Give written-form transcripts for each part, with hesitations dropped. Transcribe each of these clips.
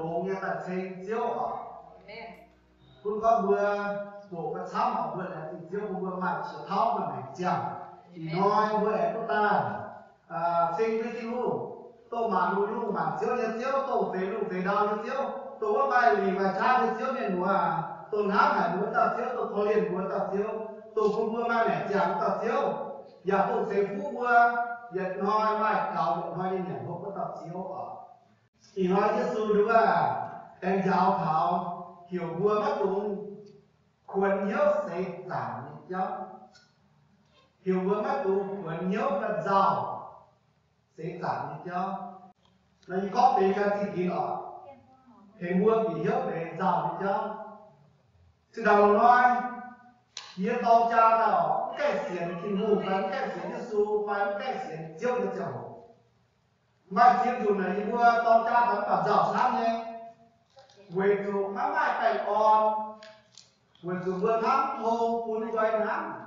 đồ nghe ta xem chiếu ở cũng có vừa bộ cái sắm ở vừa là thì chiếu vừa mặt chiếu tháo mà mày chẳng thì nói vừa của ta xem cái luôn tôi mà luôn mà chiếu như chiếu tôi phải đau như chiếu tôi có bài lì bài cha như chiếu miền mùa tôi hát hải muốn ta chiếu tôi có liền muốn ta chiếu tôi cũng vừa mà mẹ chẳng ta chiếu giờ tôi sẽ phú vừa Việt nói bài cáo Việt nói như nhà không có tập chiếu ở thì nói Giêsu đúng là em giáo thảo hiểu vừa mất đúngควร nhớ sẽ giảm đi chứ hiểu vừa mất đúngควร nhớ là giàu sẽ giảm đi chứ là như có tiền cái gì kia ở thì mua bị nhớ để giàu đi chứ sự đầu nói nhớ tao cha nào cái xiển thì ngu và cái xiển Giêsu và cái xiển chiếu như chồng mà chiếu dù này mua tao cha vẫn bảo giàu sáng nhé về dù má mai cảnh on về dù vừa thắng thô phun quay nắng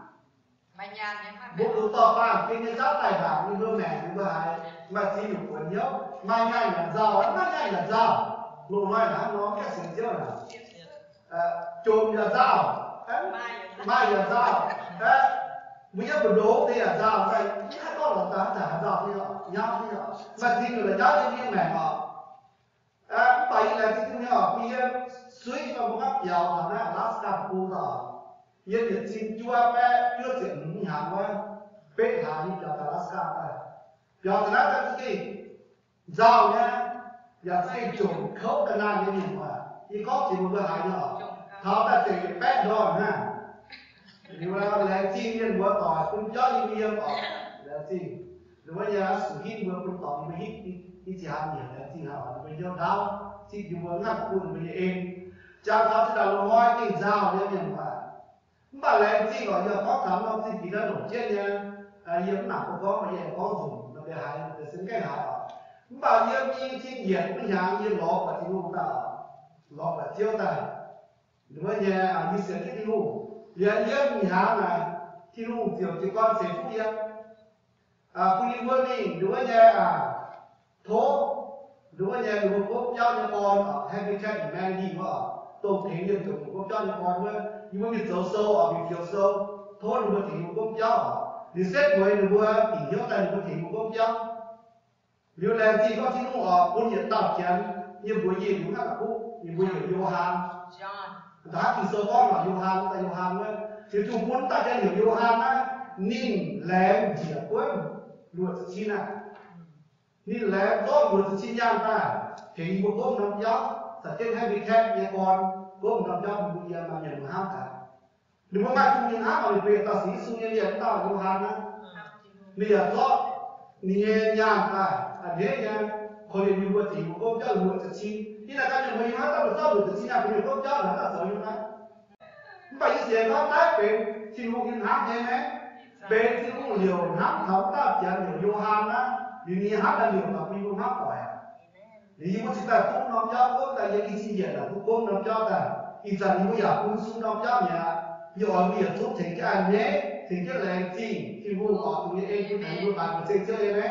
bộ đủ tỏ bàn kinh như giáp tài đảng như vừa mẹ như vừa hài mà chỉ đủ quần nhớ mai ngày là giàu ấy mai ngày là giàu lộ nói là nó cái sự chiếu là trộm là giàu mai là giàu bây giờ một đố thì là giàu này hai con là ta giả giàu thì họ nhau thì họ mà chỉ là giáo như mẹ họ tại là cái thứ nhỏ bây giờ suy và một áp giàu là nó Alaska khu đó giờ việc xin chua bé chưa chuyện nhà quá bé thả đi cho Alaska này giờ thì nó cái gì giàu nhá giờ xây trồng khấu cái nan như mình mà chỉ có chỉ một cái hại nữa tháo ta chỉ bé đòn ha thì mà là chi nhân bữa tỏi cũng cho như miếng ở là chi rồi bây giờ sự hít bữa cũng tỏi mới hít đi chỉ hàng nhiều là chi họ bây giờ đau chi dùng bữa ngắt cuốn bây giờ em cha tháo sẽ đầu ngoi cái dao như mình mà là chi gọi giờ có thắm nó chi chỉ là nổi trên nha giờ nặng có mà giờ có dùng mà để hại để xứng cái hại ở mà giờ như chi nhiệt cái nhà như lọ và chi luôn ta lọ và chiếu ta đúng không nhà như sửa cái luôn liền nhớ nhà này thì luôn chiều chỉ con sẽ phúc yên cũng như vừa đi đúng không nhà thố đúng không nhà đúng không cho nhà con hay cái chuyện mang đi mà tôi thấy nhiều chủ cũng cho nhà con nữa nhưng mà việc sâu ở việc chiều sâu thố đúng không thì cũng cho thì xét người đúng không thì nhớ tay đúng thì cũng cho nếu là gì có thì luôn ở quân nhiệt tạo kiến như buổi gì đúng là cũ như buổi gì Johan đã thì sơ con là Johan tại Johan nữa thì chúng muốn ta cho hiểu Johan á nín lém gì quên luật chi nào nín lém đó luật chi nhang ta thì một gốm năm gió thật trên hai vị thép nhà con gốm năm gió một buổi mà nhận ham cả đừng có mai chung những áp mà về ta sĩ su như vậy ta là Johan á bây giờ có nhẹ nhàng ta thế nha hồi như vừa thì một gốm cho luật chi như là các nhà máy hát ta được cho luật chi nào thì gốm cho là ta sợ như thế vậy thì có tái về xin hùng nhân hát thế này về thì cũng liều hát thấu ta chỉ liều Johan á vì ni hát là liều tập đi cũng hát khỏi vì như chúng ta cũng nắm cho cũng tại vì cái gì vậy là cũng nắm cho ta thì giờ như bây giờ cũng xuống nắm cho nhà như ở bây giờ giúp thì cái anh nhé thì cái là gì thì hùng họ thì em cũng thấy luôn bạn của chơi chơi đấy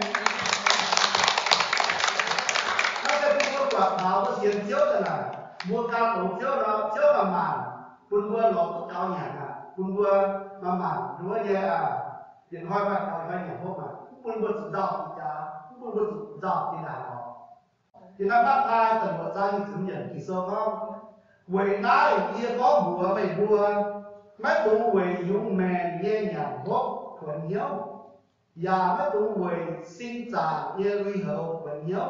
nó sẽ có quả tháo có tiền chiếu thế này mua cao tổ chiếu nó chiếu vào màn quân vua nó cũng cao nhà nè quân vua mà màn đứa như điện hoa mặt hỏi vai nhà hôm mà quân vua sự giàu thì cha quân vua sự giàu thì đàn họ thì nó bắt hai tầng một gia như chứng nhận thì sơ không quầy đá kia có bùa mày bùa mấy tụ quầy dùng mèn nghe nhàng hốt thuận nhớ và mấy tụ quầy xin trả nghe ruy hậu thuận nhớ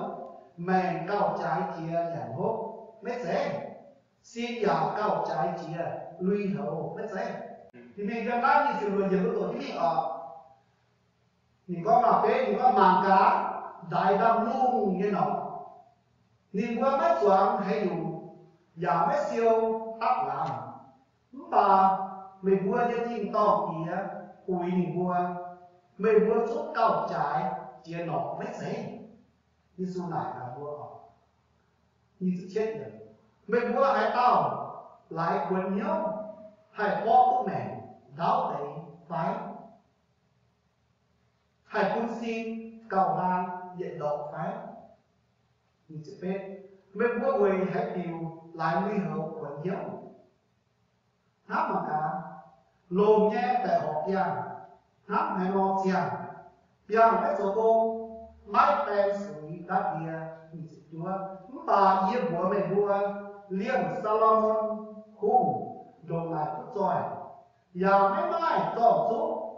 mèn cao trái kia nhàng hốt mấy sẽ xin giả cao trái chia lui hậu mất sẽ thì mình đang nói như sự người nhiều của tổ chức ở mình có cà phê mình có màng cá đại đam luôn như nó mình qua mất choáng hay đủ giả mất siêu tắc làm mà mình mua cho chim to kia ui mình mua chút cao trái chia nọ mất sẽ như su này là mua họ như chết rồi mình mua hai tao lại quên nhớ hai bó của mẹ đáo đấy phái hai quân xin cầu lan diện độ phái như chữ phết mình búa quỳ hãy điều lại nguy hậu quần hiếu hát mà cả lồm nhé tại họ giang hát hay lo giang giang hết số cô mái bèn sủi đá bia mình sẽ chúa bà yên búa mình búa liêm Salomon hùng đồng lại chút rồi và mấy mai cho số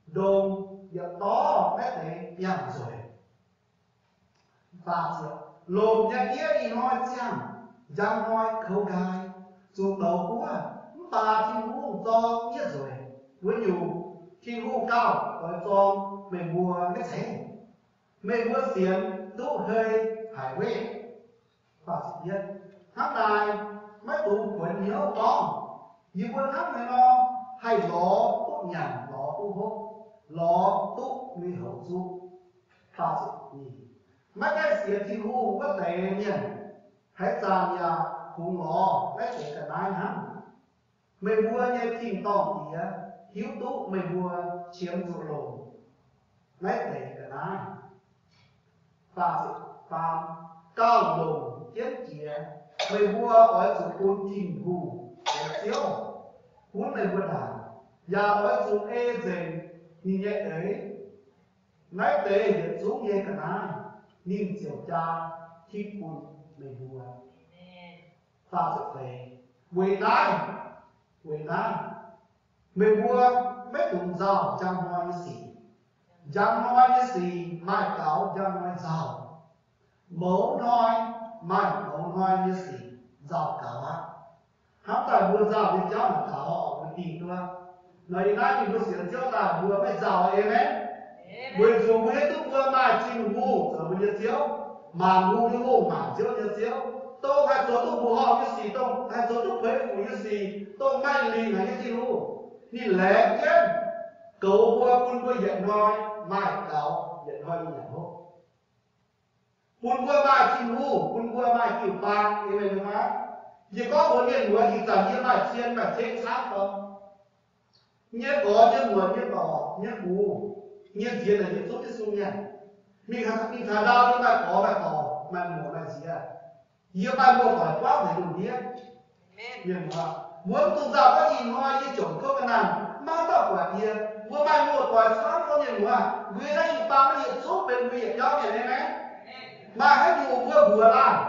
đồng và đó mấy để nhàng rồi và sự lồm nhé kia đi nói chăng giang nói khâu gai dù đầu của bà thiên hữu do nghĩa rồi với nhiều thiên hữu cao ở cho mình mua cái thế mình mua xiên tụ hơi hải quê và sự biết hát đài mấy tụ quần nhớ con như quân hát này nó hay ló tụ nhàn ló tụ hốt ló tụ nguy hậu du và sự gì mấy cái xiên thiên hữu có thể nhìn hãy chàng nhà cũng ló mấy cái cái này hắn mình mua như tìm tòm thì hiếu tụ mình mua chiếm dụng lồn lấy để cái này và cao lồn chiến chia mình mua ở dụng côn trình hù để xíu muốn mình mua đàn và ở dụng e dền như nhẹ ấy lấy để hiện xuống như cái này nhìn chiều cha khi côn mình mua và sự về quỳ lại mình mua mấy thùng rau trong hoa như xì trong hoa như xì mai cáo trong hoa rau mẫu nói mai mẫu hoa như xì rau cáo á hắn ta mua rau thì cháu là cáo họ mới tìm nữa nói nãy mình có xỉa cháu ta mua mấy rau em ấy mình dùng hết lúc mua mai chim ngu rồi mình chiếu mà ngu như ngu mà chiếu tôi hay số tôi bù họ như gì tôi hay số tôi thuế phủ như gì tôi may lì là như gì luôn nhìn lẽ chết cầu qua quân qua hiện nói mai cáo hiện nói như nhà hốt quân qua mai chim ngu quân qua mai kiểu ba thì mình nói chỉ có một niên mùa thì chẳng như mai chiên mà chết sát không nhé có như mùa như bò như bù như chiên là như chút cái xung nha mình khá đau nhưng mà có và có mà mùa là gì à nhiều bài mua khỏi quá để đủ biết nhưng mà muốn tu giáo có gì nói như chồng không cái nào mà tao quả kia muốn bài mua khỏi sáng có nhiều mà người ta chỉ ba mươi hiện số bên việc cho người này đấy mà hãy dù vừa làm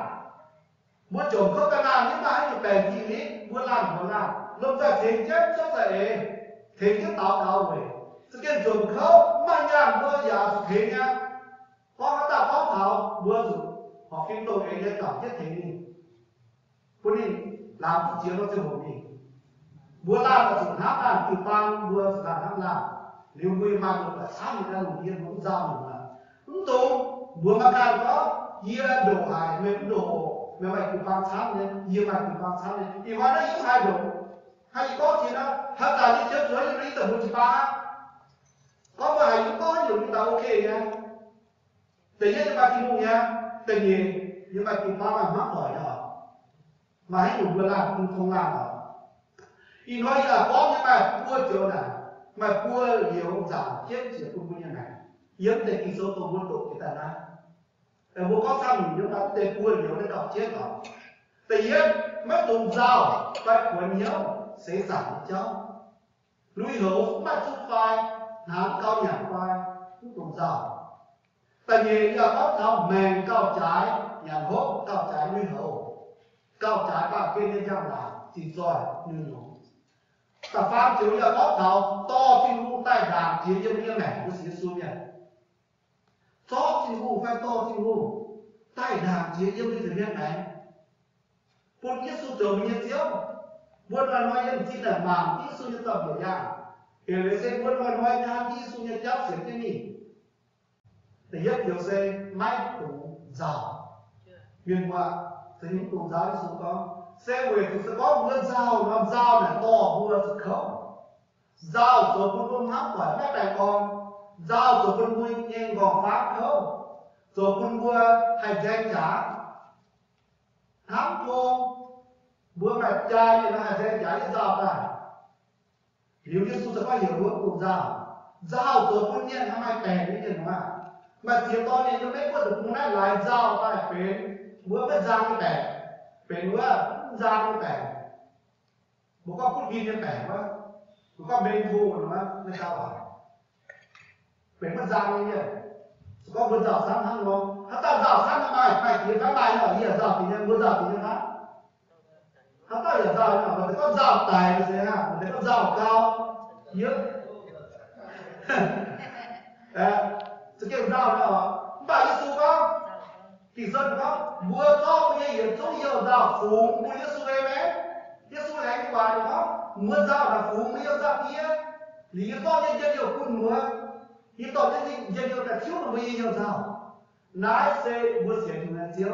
muốn chồng không cái nào nhưng mà hãy dù bèn gì lý muốn làm lúc ra thế chết cho dậy thế chết tao về sự kiện chồng không mà nhàn vừa giờ thế nha có hát ta có thảo vừa dùng họ phim tôi cái này cảm chết thế đi cho nên làm cái chuyện nó chưa ổn định bữa làm là dùng hát làm từ ban bữa làm hát làm nếu người mà được là sáng người ta đủ tiền cũng giao được mà cũng tốt bữa mà càng có chia đồ hài mình đồ mà mày cũng ban sáng lên chia mày cũng ban sáng lên thì hóa nó yếu hai đồ hay có chuyện đó hát là đi chớp dưới đi tầm 1/3 có mà hay cũng có nhiều người ta ok nha tự nhiên chúng ta khi mua nha tự nhiên nhưng mà chúng ta làm mắc rồi đó mà hãy dùng vừa làm không làm rồi thì nói là có nhưng mà cua chỗ nào mà cua liều giảm chết chỉ không như này yếm để kỳ số tổ quân tổ cái ta ở bộ có sao mình chúng ta để cua liều để đọc chết rồi tự nhiên mất dùng dao phải cuốn nhiễu sẽ giảm cho lùi hữu mà chút phai nám cao nhạc phai cũng dùng dao tại vì giờ có thao mềm cao trái nhà hốt cao trái nguy hậu cao trái bà kia nhân giang là chỉ rồi như nó ta phát chiếu giờ có thao to thiên hữu tai đàn chỉ như này nó sẽ xuống nhỉ to thiên hữu phải to thiên hữu tai đàn chỉ như thế này một cái số trường mình nhận chiếu buôn là nói em chỉ là màng tí số như tập biểu nhà thì lấy xe buôn là nói nhà tí số như chấp xuyến cái gì thì nhất điều xe máy tủ giàu nguyên qua thì những tủ giáo đi xuống có xe về thì sẽ có một con dao làm dao này to vừa sự không dao rồi con quân hấp khỏi các đại con dao rồi con quân nhanh gò pháp không rồi con quân hành danh trả hám cô bữa mẹ trai thì nó hành danh trả cái dao này nếu như chúng ta có hiểu hướng tủ dao rồi con nhanh hám ai bèn như thế nào mà chỉ to này nó mấy có được nó lại dao ta phải bữa vẫn ra cái bẻ bẻ bữa ra cái bẻ bữa có phút ghi cái bẻ quá bữa có bên thu nữa nên sao bảo bẻ vẫn ra như vậy có bữa rào sáng hắn không hắn ta rào sáng là mày thì cái bài ở gì ở rào thì nhân bữa rào thì nhân hắn ta ở rào nào mà có rào tài là thế nào mà có rào cao hiếm sự kiện rào đó bà Giêsu có thì dân có vừa cho bây giờ hiện số nhiều rào phù của Giêsu em ấy Giêsu này anh qua được không mưa rào là phù nhiều rào kia lý do nhân dân nhiều quân mưa thì tỏ nhân dân nhiều là thiếu là bây giờ rào nãy sẽ mưa xỉa thì là thiếu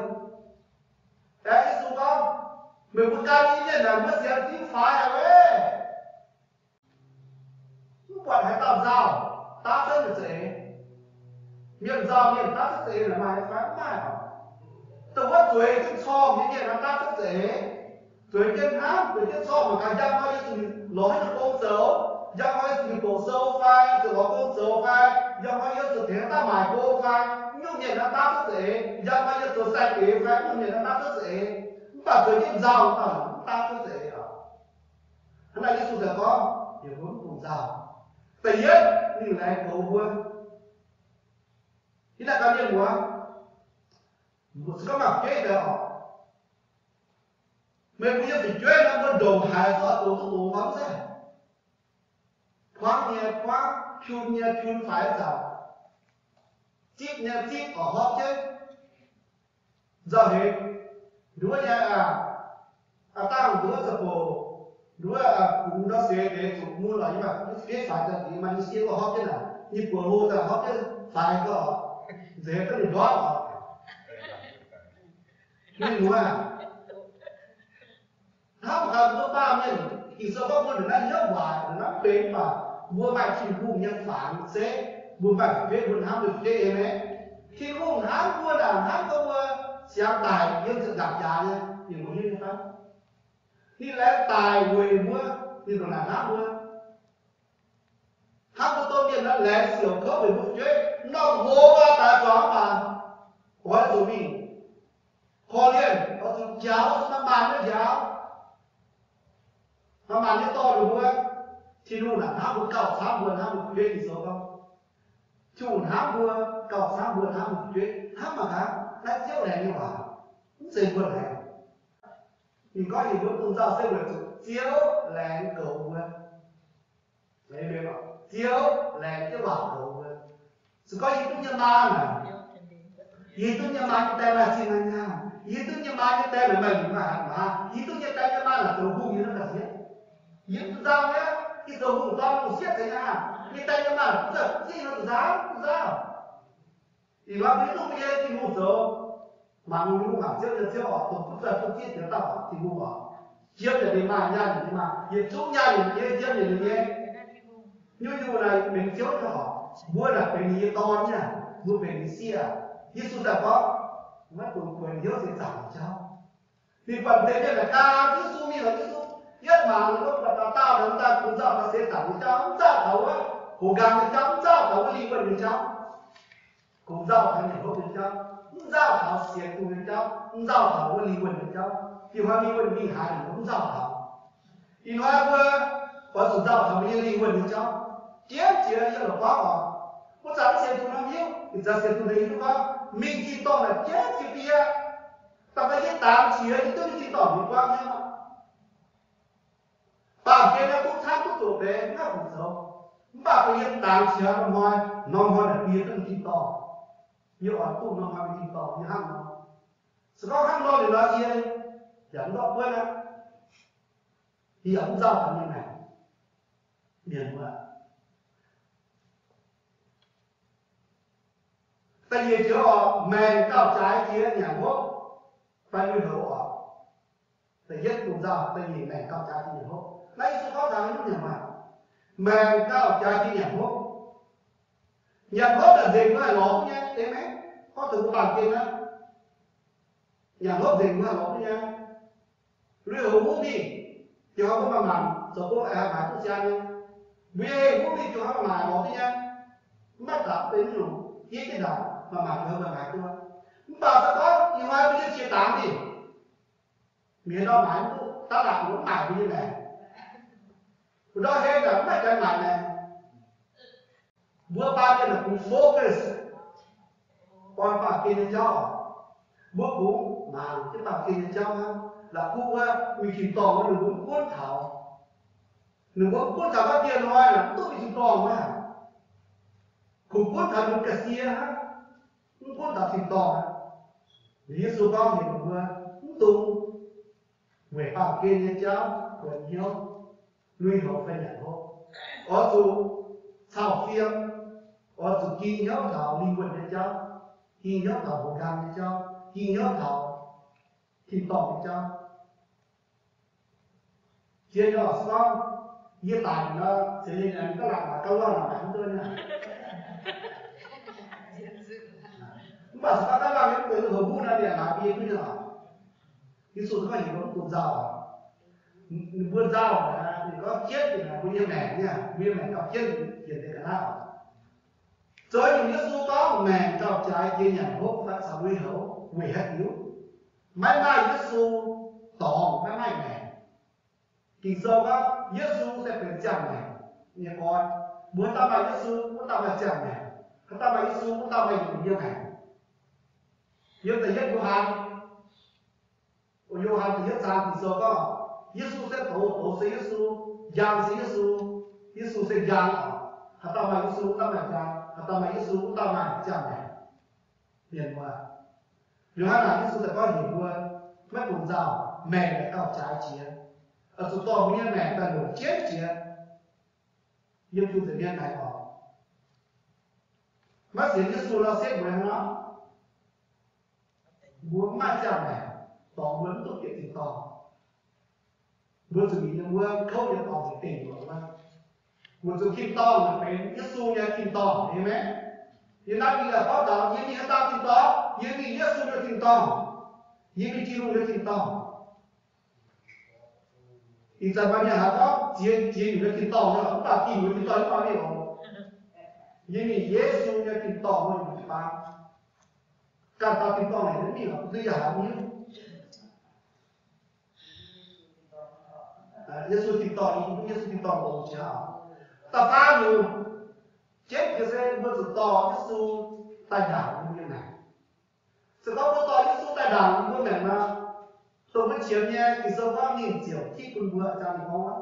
Giêsu có mình muốn cao ý nhận là mưa xỉa thì phải à vậy quản hãy tạo rào ta rất là dễ miệng rào miệng ta rất dễ là mày phải mày tôi mất tuổi cái so như vậy là ta rất dễ tuổi trên hát tuổi trên so mà cả dân nói sự nói được con xấu dân nói sự tổ sâu phai sự có con xấu phai dân nói sự thế ta mài cô phai như vậy là ta rất dễ dân nói sự sạch ý phai như vậy là ta rất dễ và tuổi trên rào ta rất dễ hôm nay Giêsu sẽ có hiểu hướng cùng rào tại nhất như là cầu vua thì là cá nhân của một số mặt chế đó mình bây giờ phải chế nó có đồ hài do tổ phóng ra khoáng chun phải rào chip ở hóp chứ giờ hết đứa nhà ta cũng đứa sập bồ đứa cũng nó sẽ để chụp mua lại nhưng mà cái phải là gì mà nó có hóp chứ nào như của lô là hóp chứ phải có dễ có được đó nên đúng à thăm gần tôi ba mình thì sao có một đứa nhớ hoài nó đến mà mua bài chỉ cùng nhân phản sẽ mua bài viết buôn hám được cái em ấy khi cùng hám mua là hám không xem tài nhưng sự giảm giá nhé thì có như thế khi lẽ tài người mua thì còn là hám mua hám của tôi biết là lẽ xỉu khớp về một chuyện nó vô ba tài chó mà có số mình kho liền có sự cháo nó bàn với cháo nó bàn với to được mua thì luôn là hám một cậu sáng buồn hám một chuyện thì số không chủ hám mua cậu sáng buồn hám một chuyện hám mà hám đã chiếu đèn như vậy cũng dễ buồn này mình có gì muốn cùng giao xây được chiếu lén cầu buồn lấy biết không chiếu lén chiếu bảo cầu buồn sự có gì cũng như ma mà gì tôi như ma cái tên là xin anh nha gì tôi như ma cái tên là mình mà gì tôi như tên như ma là cầu buồn như nó là gì gì tôi giao nhé cái cầu buồn to một xiết thế nha cái tên như ma cũng giật gì nó giá thì bác biết lúc bây giờ thì ngủ sớm mà ngủ hẳn chiếc họ tôi cũng giật tôi chiếc tiếng tao thì ngủ bảo chiếc để đi mà nha để đi mà hiện chút nha để đi chiếc để đi nghe như này mình chiếu cho họ mua là mình như to nha mua mình đi xia Giêsu đã có mất quyền nhớ sẽ giảm cháu thì phần thế này là ca Giêsu mi là Giêsu nhất mà nó là tao là ta cũng giao ta sẽ giảm cháu không giao thấu á cố gắng để cháu không giao thấu cái linh魂của cháu cũng giao thấu những hộp của cháu không giao thấu xiết của cháu không giao thấu cái linh魂của cháu thì hoa linh魂bị hại nó không giao thấu thì nói vừa có sự giao thấu với linh魂của cháu chết chỉ là như là quá rồi có chẳng sẽ tụi nó hiểu thì ra sẽ tụi đấy đúng không mình chỉ tỏ là chết chứ kia ta phải biết tám chia thì tôi chỉ tỏ mình quang nhé mà bà kia nó cũng tham cũng tổ bé nó cũng xấu bà phải biết tám chia nó ngoài là bia tôi chỉ tỏ như ở tụi nó ngoài chỉ tỏ như hăng nó sau đó hăng nó thì nó chia dẫn đó quên á thì ống giao thành như này biển mà tại vì chỗ họ mềm cao trái kia nhà hốt phải nuôi hậu họ tại nhất cũng giao tại vì mềm cao trái kia nhà hốt lấy số có rằng lúc nhà mà mềm cao trái kia nhà hốt là gì mới lỗ nha em ấy có từ cái bàn kia đó nhà hốt gì mới lỗ nha lưu hữu đi cho họ có mà rồi có mà cũng xa nha vì hữu đi cho họ mà lỗ nha mắt đập đến rồi với cái đầu mà cho hơn mà tôi Bà sẽ có nhiều ai bây giờ chia tám đi. Miền đó mãi ta đã muốn mãi như này. Đó hết là mãi cái mãi này. Bữa ba kia là cũng focus. Còn bà kia nên cho. Bữa cũng mà cái bà kia nên cho là cũng mình chỉ tỏ đừng muốn cuốn thảo. Đừng muốn cuốn thảo các kia nói là tôi bị chỉ tỏ mà. Cũng cuốn thảo được cả xia ha. Cũng cuốn thảo chỉ tỏ. Lý số con thì cũng tung. Về bà kia nên cho. Quần hiếu. Nuôi hậu phải nhận hộ. Ở dù sau phiên. Ở dù kỳ nhớ thảo linh quần nên cho. Kỳ nhớ thảo hồ gam nên cho. Kỳ nhớ thảo thì tỏ nên cho. Trên đó xong. Với tài nó sẽ lên là có làm là câu lo làm bản tôi nha. Mà sao các bạn những người hưởng vụ này là vì như nào? Cái số các bạn có cột dao, vươn dao thì có chết thì là nguyên mẻ nha, nguyên mẻ cặp chết hiện tại cả nào. Rồi những cái số có mẻ cặp trái trên nhà hốt phải sao nguyên hậu, nguyên hết yếu. Máy mai cái số tỏ máy mai mẻ. Thì sau đó Giêsu sẽ phải chẳng này, nghe con, muốn ta bài Giêsu muốn ta bài chẳng này, ta bài Giêsu muốn ta bài những này. Nhưng tại nhất Gioan thì nhất sang thì sau đó Giêsu sẽ tổ sẽ Giêsu, giang sẽ Giêsu sẽ giang ở, ta bài Giêsu ta bài giang, ta bài Giêsu ta bài chẳng này, liền qua. Gioan là Giêsu sẽ có hiểu luôn, mất cùng giàu, mẹ lại cao trái chiến. Ở số to với nhân này ta nổi chết chứ nhưng chú tự nhiên này bỏ mắt diễn cái số lo xếp với nó muốn mà chẳng này tỏ muốn tốt kiện thì tỏ muốn xử lý những mưa không nhận tỏ thì tỉnh của nó muốn dùng kim to là phải cái số nha kim to thấy mấy như đã đi là có đó như đi ta kim to như đi cái số là kim to như đi chi luôn là kim to thì giờ bao nhiêu hả có chia những cái to nữa chúng ta tìm những cái to bao nhiêu nhưng mà Giêsu như cái to hơn một ba cả ta cái to này nó nhiều bây giờ hả nhiêu Giêsu cái to đi Giêsu cái to một chứ hả ta phá nhiều chết cái xe vừa sự to Giêsu tay đảo như này sự có một to Giêsu tay đảo như này mà tôi mới chiếm nha thì sau đó nhìn chiều khi con vợ ra thì không á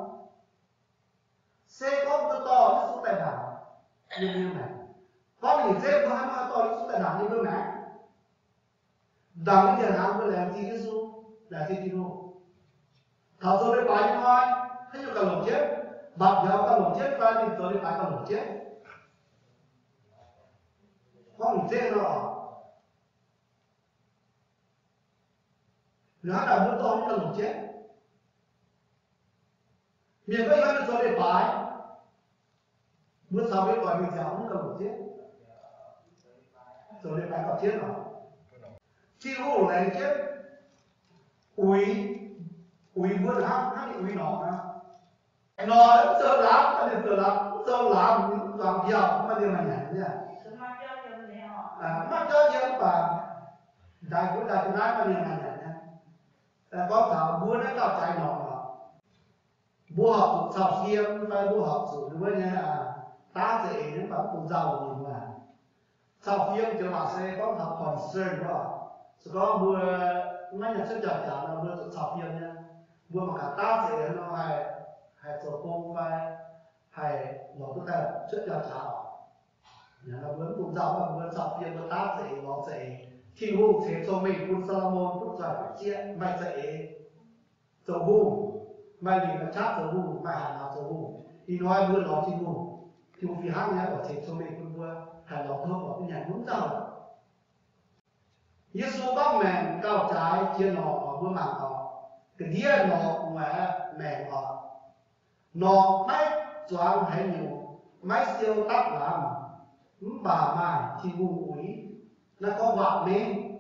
xe có một to cái số tài đảo như này có mình dễ có hai to cái số tài đảo như thế này đằng cái tiền hàng với làm gì cái số là gì thì đâu thảo số để bài thôi hay là cả lồng chết bạc giáo cả lồng chết và thì số để bài cả lồng chết có mình dễ rồi nó là một to cái lồng chết miền Bắc nó số để bài bữa sau biết gọi mình giáo nó lồng chết số để bài có chết rồi chi hổ này chết ui bữa nào hát ui nó nó sợ lắm mà đừng sợ lắm những toàn giàu mà điều này nha mắt cho dân và đại của đại mà điều này nha có thảo bữa nó tạo trái nọ bữa học sào xiêm phải bữa học sử đối với nha ta dễ những bạn cũng giàu nhiều mà sào xiêm cho bà sẽ có học concern đó có bữa mấy nhà xuất trả là bữa sào xiêm nha bữa mà cả ta dễ nó hay tổ công hay nó có thể xuất trả nhà nó vẫn cũng giàu và bữa sào xiêm bữa ta dễ nó sẽ khi hùng sẽ cho mình quân Salomon cũng giỏi phải chia mày dễ dầu hùng mày vì nó chát dầu hùng mày hẳn nào dầu hùng thì nói bữa đó thì hùng thì vì hát nhé bảo chết cho mình quân vua hẳn đó thơm vào cái nhà đúng giàu Giêsu bác mẹ cao trái chia nọ ở bữa mảng họ cái đĩa nọ mẹ họ nọ máy choáng hay nhiều máy siêu tắc làm bà mai thì vùng úi nó có vạc nên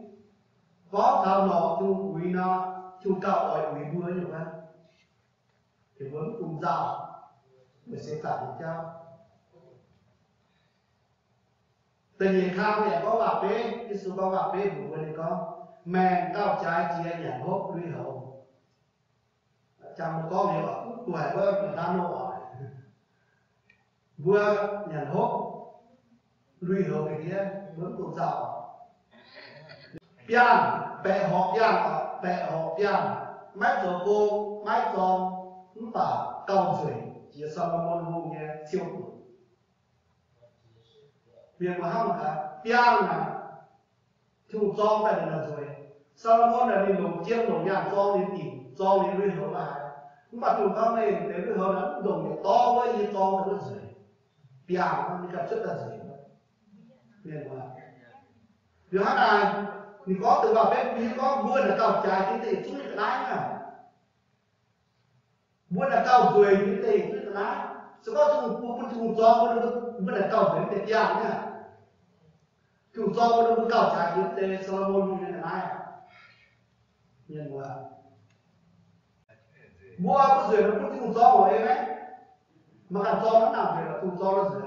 có thao nọ chung úi nó chung cao ỏi úi bữa như vậy thì vẫn cùng giàu mình sẽ tặng cho Tự nhiên khám này có gặp bế, Giêsu có gặp bế vụ này có men cao trái chia nhà hốt lui hậu. Chẳng có nhiều ở tuổi với người ta nô ở vừa nhà hốt lui hậu cái kia vẫn tụ giàu. Pian bè họ pian máy giờ cô máy giòn cũng tả cao水chỉ Solomon hùng nghe siêu tuổi. Việc mà không cả pian mà thu giòn tại đây là rồi. Solomon là đi lồng chiếc lồng nhàng giòn đến tìm giòn đến lui hậu lại. Nhưng mà chúng ta này đến lui hậu nó đồng nhiều to với như giòn nó rồi. Pian nó đi gặp rất là rồi. Việc mà điều hát này mình có từ vào bếp mình có buôn là cao trái cái gì chút cái lái mà buôn là cao rồi cái gì chút cái lái sau đó chúng cho buôn là cao rồi cái tiền nhá chúng cho buôn cao trái cái gì Solomon cái lái nhìn qua mua có rồi nó cũng chúng cho rồi em ấy mà cả cho nó làm việc là chúng cho nó rồi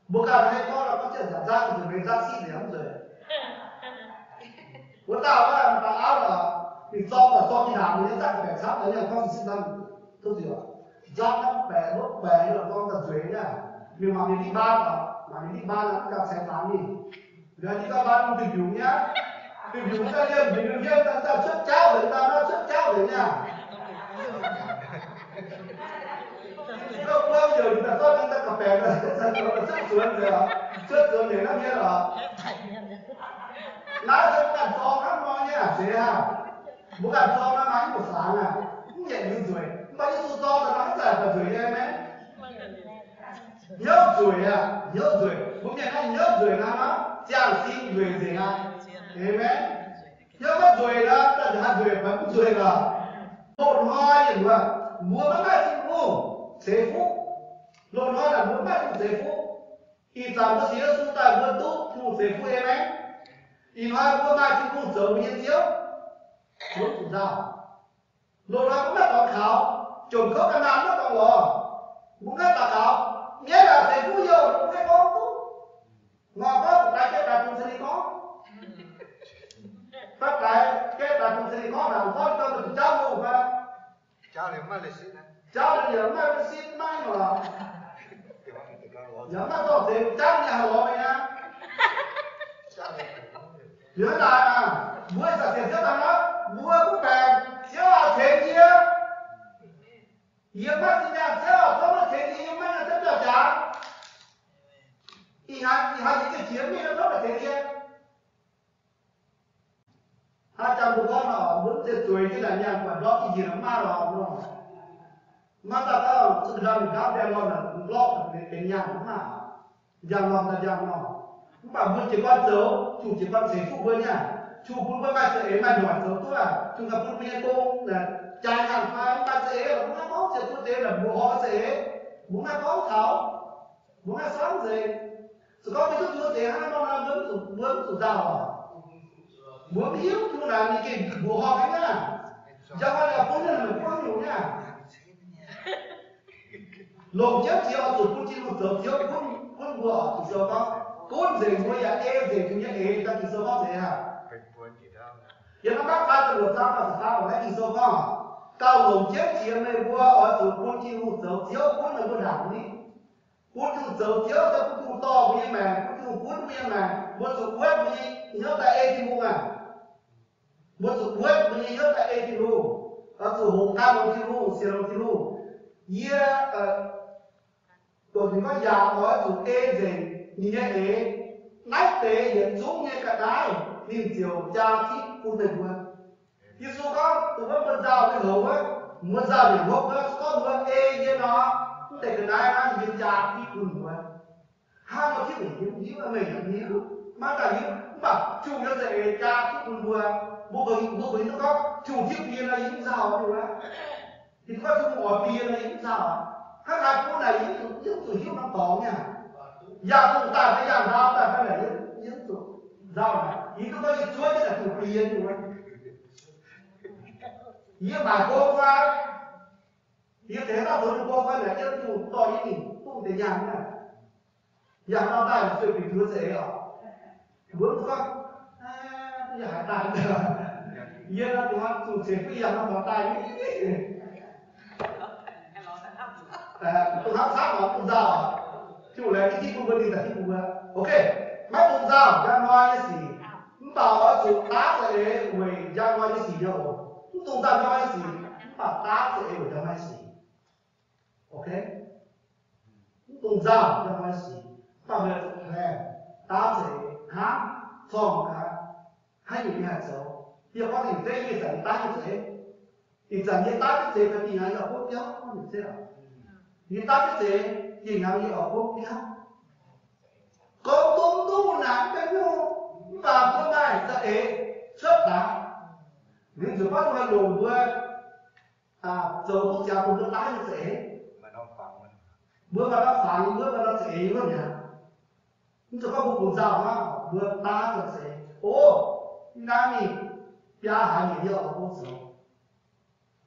bữa cả hay có là có chuyện giảm giá thì mình giá xịn để lắm rồi. Bữa tao á, tao áo là mình so khi nào mình dắt bẻ sát đấy là con xin năm tốt gì ạ? Dắt nó bẻ đốt bẻ như là con tật dưới nha. Nhưng mà mình đi ba mà mình đi ba là gặp xe tám đi. Rồi đi các bạn tìm hiểu nhá. Tìm hiểu ra liền mình đừng yên ta xuất cháo để ta nó xuất cháo để nha. Đâu bao giờ chúng ta so chúng ta cặp bè rồi, xuất xuống rồi ạ. Xuất xuống để nó biết là nói cho bạn cho các nó nhá, thế à? Bố bạn cho nó máy một sáng à? Cũng nhẹ như rồi. Bao nhiêu số to là nó giải vào rồi em ấy. Nhớ rồi à? Nhớ rồi. Bố mẹ nó nhớ rồi là nó chàng xin người gì à? Em ấy. Nhớ mất rồi đó, ta đã rồi vẫn rồi là một hoa gì nữa. Mua bán lại xin mua, xế phúc. Lộn hoa là mua bán xế phúc. Khi giảm có xíu xuống tài vươn tốt, thu xế phúc em ấy. Hoa có mai trên cung sớm nhiên chiếu muốn cũng sao lô đó cũng là còn khảo chồng khóc căn nam nó còn lò muốn hết là khảo nghĩa là thầy phú nhiều cũng phải có tốt ngọt có một cái đặt trong xe có phát cái đặt trong xe có nào có cho mình cháu luôn mà cháu là mà lịch sử cháu là điểm mà lịch sử mai mà nhớ mà có thể cháu nhà lò này nha nhớ là mua sản tiền trước đó mua cũng bèn chiếu ở thế kia hiếm mắt thì nhà chiếu ở không là thế gì nhưng mà là rất là chán thì hai cái chiếm đi nó rất là thế kia 200 đứa con nó muốn chết tuổi cái là nhà quản đó cái gì nó ma rồi mà ta có sự ra mình cáo đen lo là lo để nhà nó mà giang lo ta giang lo bà muốn chỉ quan dấu chủ chỉ quan giấy phụ với nha chủ cũng với ba sẽ mà nhỏ dấu tôi à chúng ta cũng biết cô là trai hàng phái ba sẽ là muốn có sẽ tôi thế là mua họ sẽ muốn có tháo muốn sáng gì rồi có cái thứ chưa thế hai con là muốn sụt rào à muốn hiếu chúng là những cái mua họ cái nhá chẳng phải là cũng là mình quan nhiều nha lồng chết chiều chủ cũng chỉ một giờ chiều cũng vừa chủ chiều có cún gì mua ya e gì cũng như ta chỉ số có gì hả? Giờ nó các bạn được sao mà sao mà cái chỉ số có cao lồng chết chiều này mua ở chủ cún chỉ một giờ chiều cún là mua đẳng đi cún chỉ một giờ chiều cho cún to như mà cún như mà mua chủ quét như nhớ tại e thì mua à mua chủ quét như nhớ tại e thì mua ở chủ hồng cao đồng thì mua xì đồng thì mua tôi thì có già ở chủ e gì như thế nách tế hiện xuống như cả đáy nhìn chiều cha thích của mình luôn thì số có tụi nó muốn giao cái hậu á muốn giao để hốc á có muốn ê như nó cũng để cái đáy nó nhìn cha thích của mình luôn hai nó thích để hiểu là mình là hiểu mà cả hiểu mà chủ nó dạy cha thích của mình luôn bố bởi nó có chủ thích tiền là những giao rồi á thì có chủ bỏ tiền là những giao các hai cô này những hiểu nó có nha giờ chúng ta phải làm sao ta phải là những tụ rau này ý tôi nói chúa chứ là tụ tiền rồi ý mà cô phải ý thế nào rồi cô phải là những tụ to như mình tụ để nhàng này nhàng nào ta là sự bình thường dễ à bữa con bây giờ hải tài rồi giờ là tụi nó tụi sẽ bây giờ nó còn tài tụi nó sát nó tụi giàu chứ là cái gì cũng đi là cái cũng ok mấy tụi giàu ra ngoài cái gì chúng ta ở chỗ tá sẽ về ra ngoài cái gì đâu tụi ta ra ngoài cái gì chúng ta tá sẽ về ra ngoài cái gì ok tụi giàu ra ngoài cái gì ta về này tá sẽ há xong cả hai người hạt dấu giờ có thể dễ như dẫn tá như thế thì dẫn như tá như thế thì ngày ở quốc giáo có thể thế nào như tá như thế thì ngày ở quốc giáo có công tu nản cái vô và bữa nay sẽ ế xuất đá nên rồi bắt đầu đồn vừa dấu quốc giáo cũng tá như thế bữa mà nó phản bữa mà nó sẽ ế luôn nhỉ rồi có một cuốn giáo mà bữa tá rồi sẽ ô nami bia hai người đi ở công sở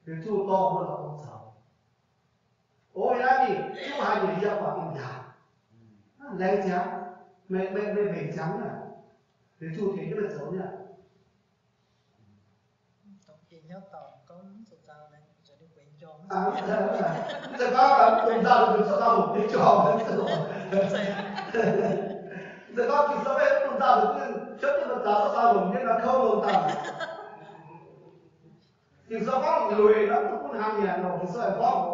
thì chú to bữa là công sở ô nami chú hai người đi ở công nhà lấy trắng mẹ về trắng à thì chú thấy cái là xấu nhỉ nhớ tòn có sụt sao này sẽ đi quên cho sẽ có là công giáo được sụt sao một cái trò sẽ có thì sao vậy công giáo được chấp nhận vật giáo sao rồi nên là không luôn tầm thì sao có lùi nó cũng hàng nhà rồi thì sao lại có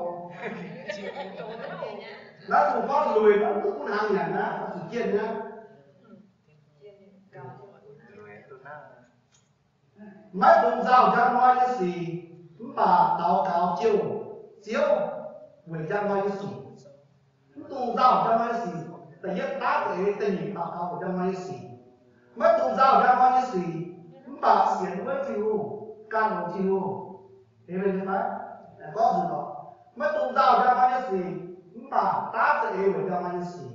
nó cũng có lùi nó cũng hàng nhà nó chỉ kiên nhá mấy công giáo ra ngoài cái gì chúng ta đào cao chiều về ra ngoài cái gì công giáo ra ngoài cái gì tại nhất tá để tình hình đào cao ra ngoài cái gì mấy công giáo ra ngoài cái gì chúng ta xiển với chiều can một chiều thế bên như thế có gì đó mấy công giáo ra ngoài cái gì chúng ta tá để về ra ngoài cái gì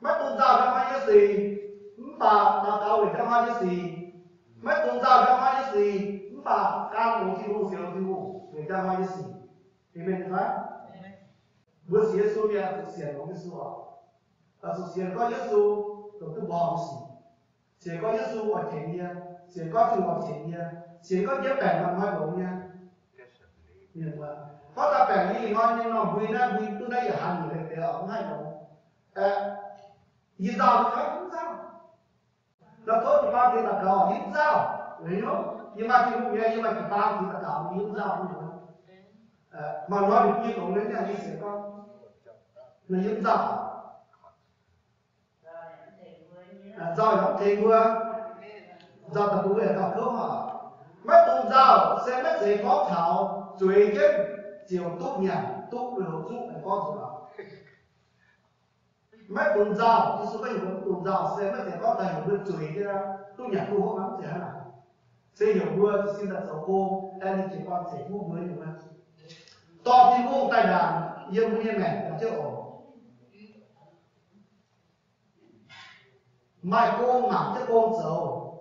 mấy công giáo ra ngoài cái gì chúng ta đào cao về ra ngoài cái gì mấy công giáo ra ngoài cái gì chúng ta can một chiều xiển về ra ngoài cái gì thế bên như thế bữa xía số bia thực xiển không cái số à thực xiển có Giêsu rồi cứ bỏ cái gì sẽ có Giêsu ở trên kia sẽ có Chúa ở trên kia sẽ có nhớ bèn bằng nói bổng nha nhưng mà có ta bèn gì nói nhưng nó vui từ đây ở Hàn Quốc để ở hai bổng gì giàu thì nói cũng sao nó tốt thì bao nhiêu là cỏ những sao đấy không nhưng mà thì cũng nghe nhưng mà thì bao thì là cỏ những sao không được mà nói được như cũng đến nhà đi sẽ có là những sao rồi nó thì vừa do tập cũng về đọc câu hỏi mất tôn giáo sẽ mất giấy có thảo chuối kết chiều tốt nhà tốt về hậu giúp phải có gì đó mất tôn giáo thì số cái hiểu tôn giáo sẽ mất giấy có thảo vừa chuối cái tốt nhà tu hộ lắm sẽ là sẽ hiểu vừa thì xin đặt dấu cô em đi chỉ quan sẽ mua mới được không to thì cô tài đàn yêu như mẹ là chưa ổn mai cô mặc cho cô dầu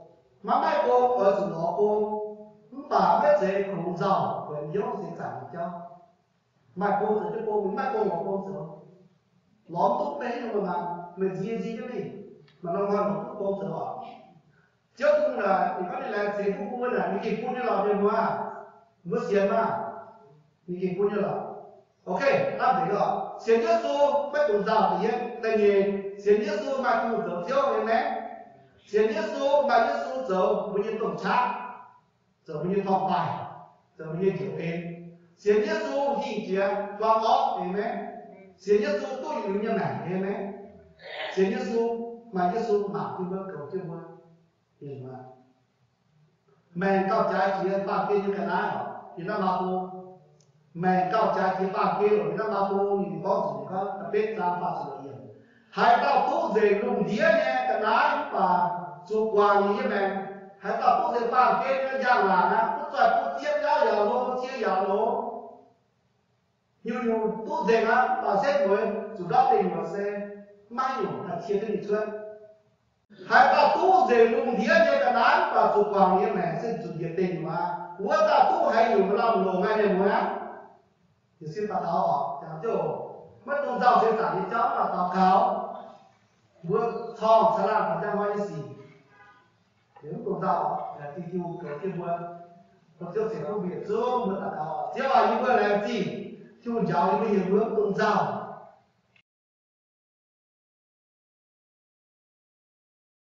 mà mai cô ở chỗ đó cô chúng ta biết gì cũng giàu quyền yếu sẽ giảm cho mai cô rồi cho cô mai cô ngọc cô dầu lóm tốt bé nhưng mà mình gì cái gì mà nó ngon một cô dầu à trước cũng là thì có thể là gì cũng là những cái cuốn như là điều mà mới xiên mà những cái cuốn như là ok ta thấy rồi xiên nhất số bắt cùng giàu thì tại vì xiên nhất số mai cô dầu thiếu này nè xiên nhất số mai nhất số dầu bao nhiêu tổng trác dầu bao nhiêu thòng bài dầu bao nhiêu kiểu em xiên nhất số gì kia toàn óc em ấy xiên nhất số tôi ứng như này em ấy xiên nhất số mai nhất số mà tôi vẫn cầu chưa mua nhưng mà mình cao trái chỉ ba kia như cái này thì nó bao cô mình cao trái chỉ ba kia rồi nó bao cô thì có gì có tập biết ra phát sự hiện hai tao tốt về lùng đĩa nhé cái này và chụp quàng như thế này hai tao tốt về ba kia nó giang là nó tốt rồi tốt chiếc giá giờ nó chia giờ nó nhiều tốt về á và xét với chủ đáp tình và xe mai nhiều là chia cái gì chưa hai ta tu về lùng đĩa như cái này và chụp quàng như thế này sẽ chụp nhiệt tình mà vừa ta tu hay nhiều mà làm đồ ngay này mới á thì xin ta tháo họ chẳng chỗ mất tôn giáo sẽ giảm đi cháu và tao cáo vừa thong sẽ làm phải ra ngoài gì nếu tôn giáo là thì chịu cái kia buồn nó sẽ không biết sớm một là cao chỉ là những cái này gì chịu giáo những cái hiện hướng tôn giáo